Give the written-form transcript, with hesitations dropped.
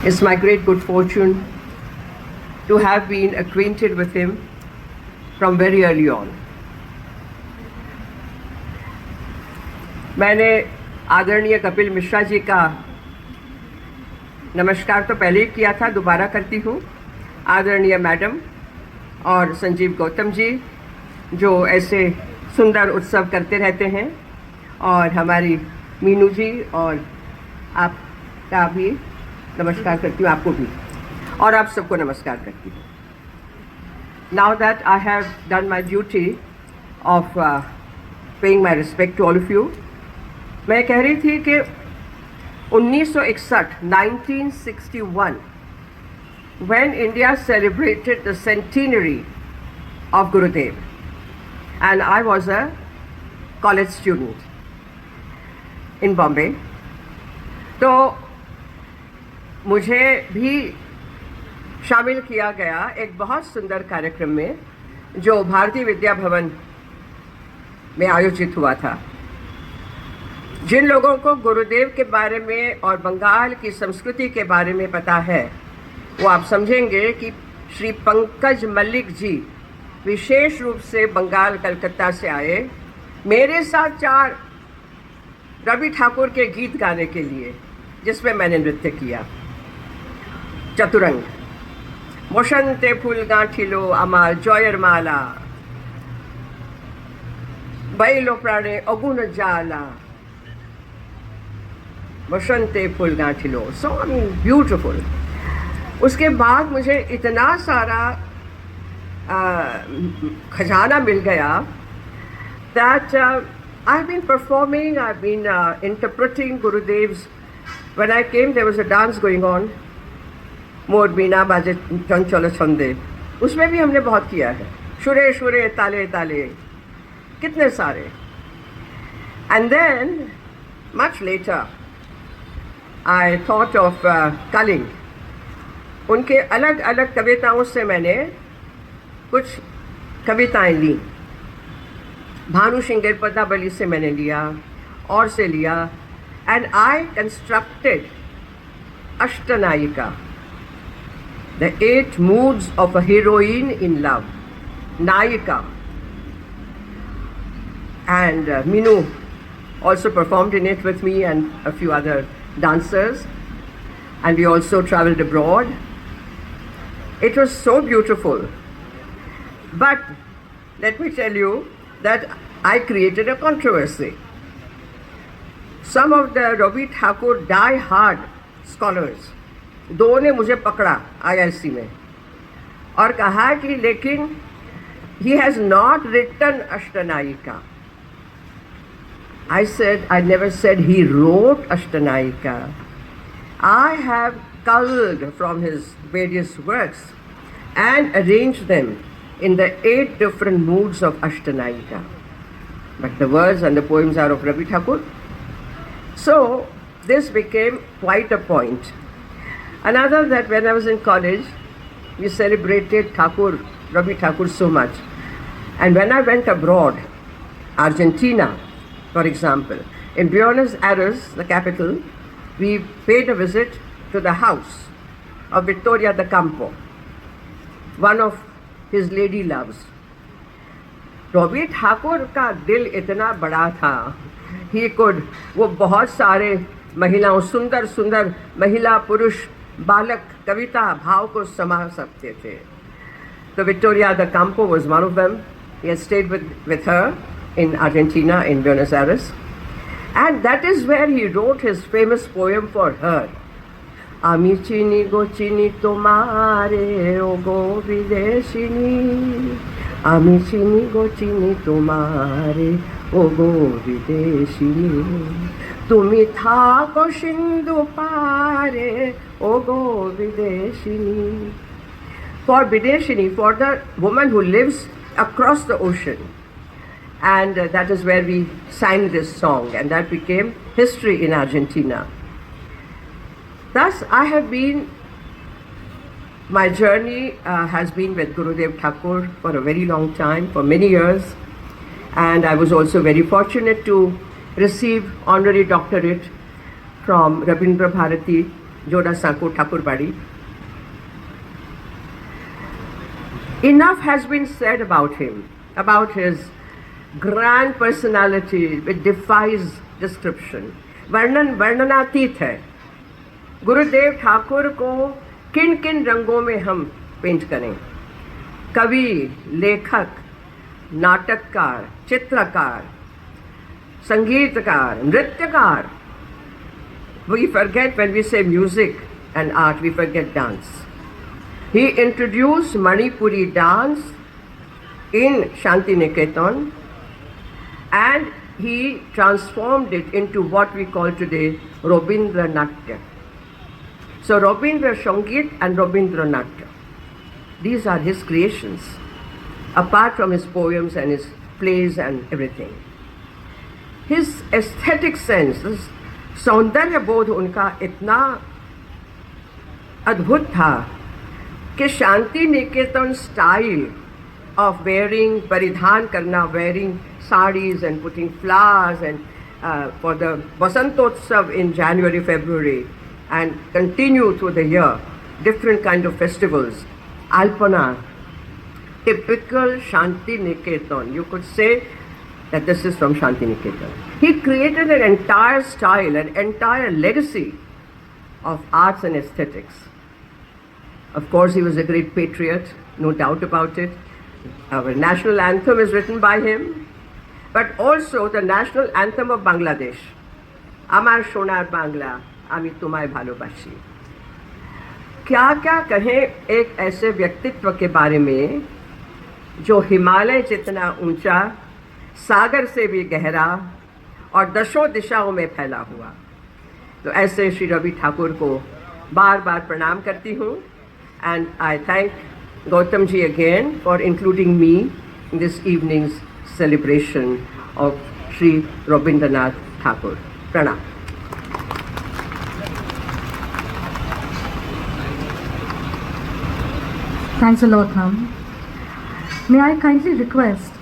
It's my great good fortune to have been acquainted with him from very early on. मैंने आदरणीय कपिल मिश्रा जी का नमस्कार तो पहले ही किया था, दोबारा करती हूँ। आदरणीय मैडम और संजीव गौतम जी जो ऐसे सुंदर उत्सव करते रहते हैं, और हमारी मीनू जी और आपका भी नमस्कार करती हूँ, आपको भी, और आप सबको नमस्कार करती हूँ। Now that I have done my duty of paying my respect to all of you, मैं कह रही थी कि 1961 1961 when India celebrated the centenary of Gurudev and I was a college student in Bombay, तो मुझे भी शामिल किया गया एक बहुत सुंदर कार्यक्रम में जो भारतीय विद्या भवन में आयोजित हुआ था। जिन लोगों को गुरुदेव के बारे में और बंगाल की संस्कृति के बारे में पता है, वो आप समझेंगे कि श्री पंकज मल्लिक जी विशेष रूप से बंगाल कलकत्ता से आए मेरे साथ 4 रवि ठाकुर के गीत गाने के लिए, जिसमें मैंने नृत्य किया। चतुरंग, मोशंते फूल गांठिलो आमार जयर माला, बैलो प्राणे अगुण जाला, मोशंते फूल गांठिलो, सो आई मीन ब्यूटिफुल। उसके बाद मुझे इतना सारा खजाना मिल गया that I've been performing, I've been interpreting Gurudev's. When I came, there was a dance going on, मोर बीना बाजे चंचल छंदे, उसमें भी हमने बहुत किया है। शुरे शुरे ताले ताले, कितने सारे। And then much later I thought of Kaling. उनके अलग अलग कविताओं से मैंने कुछ कविताएं ली। भानु शिंगर पदाबली से मैंने लिया और से लिया, and I constructed अष्टनायिका, the 8 moods of a heroine in love, Nayika. And Minu also performed in it with me and a few other dancers, and we also traveled abroad. It was so beautiful. But let me tell you that I created a controversy. Some of the Ravi Thakur die-hard scholars, दो ने मुझे पकड़ा IIC में और कहा कि लेकिन he has not written Ashtanayika. I said, I never said he wrote Ashtanayika. I have culled from his various works and arranged them in the 8 different moods of Ashtanayika. But the words and the poems are of Ravi Thakur. So this became quite a point. Another, that when I was in college, we celebrated Ravi Thakur so much. And when I went abroad, Argentina, for example, in Buenos Aires, the capital, we paid a visit to the house of Victoria da Campo, one of his lady loves. Ravi Thakur का दिल इतना बड़ा था, वो बहुत सारे महिलाओं, सुंदर सुंदर महिला पुरुष बालक कविता भाव को समा सकते थे। So Victoria da Campo was one of them. He had stayed with her in Argentina, in Buenos Aires, and that is where he wrote his famous poem for her. Ami chini go chini tomare o go videshini, Ami chini go chini tomare o go videshini, Tumi thako sindhu pare o go videshini. For Videshini, for the woman who lives across the ocean. And that is where we sang this song, and that became history in Argentina. Thus, my journey has been with Gurudev Thakur for a very long time, for many years. And I was also very fortunate to receive honorary doctorate from Rabindra Bharati Jodasanko Thakurbadi. Enough has been said about him, about his grand personality which defies description. वर्णनातीत है. गुरुदेव ठाकुर को किन किन रंगों में हम paint करें? कवि, लेखक, नाटककार, चित्रकार, संगीतकार, नृत्यकार. We forget when we say music and art, we forget dance. He introduced Manipuri dance in Shanti Niketan, and he transformed it into what we call today Robindra Natya. So Robindra Sangeet and Robindra Natya, these are his creations, apart from his poems and his plays and everything. His aesthetic sense, his सौंदर्य बोध उनका इतना अद्भुत था कि Shanti Niketan style of wearing, परिधान करना, wearing sarees and putting flowers, and for the Vasantotsav in January, February, and continue through the year, different kind of festivals. Alpana, typical Shanti Niketan. You could say that this is from Shanti Niketan. He created an entire style, an entire legacy of arts and aesthetics. Of course, he was a great patriot, no doubt about it. Our national anthem is written by him, but also the national anthem of Bangladesh. Amar Shonar Bangla, Ami Tumay Bhalobashi. क्या क्या कहें एक ऐसे व्यक्तित्व के बारे में जो हिमालय जितना ऊंचा, सागर से भी गहरा और दशों दिशाओं में फैला हुआ. तो ऐसे श्री रवि ठाकुर को बार बार प्रणाम करती हूँ. And I thank Gautam ji again for including me in this evening's celebration of Sri Rabindranath Tagore. Pranam. Thanks a lot, ma'am. May I kindly request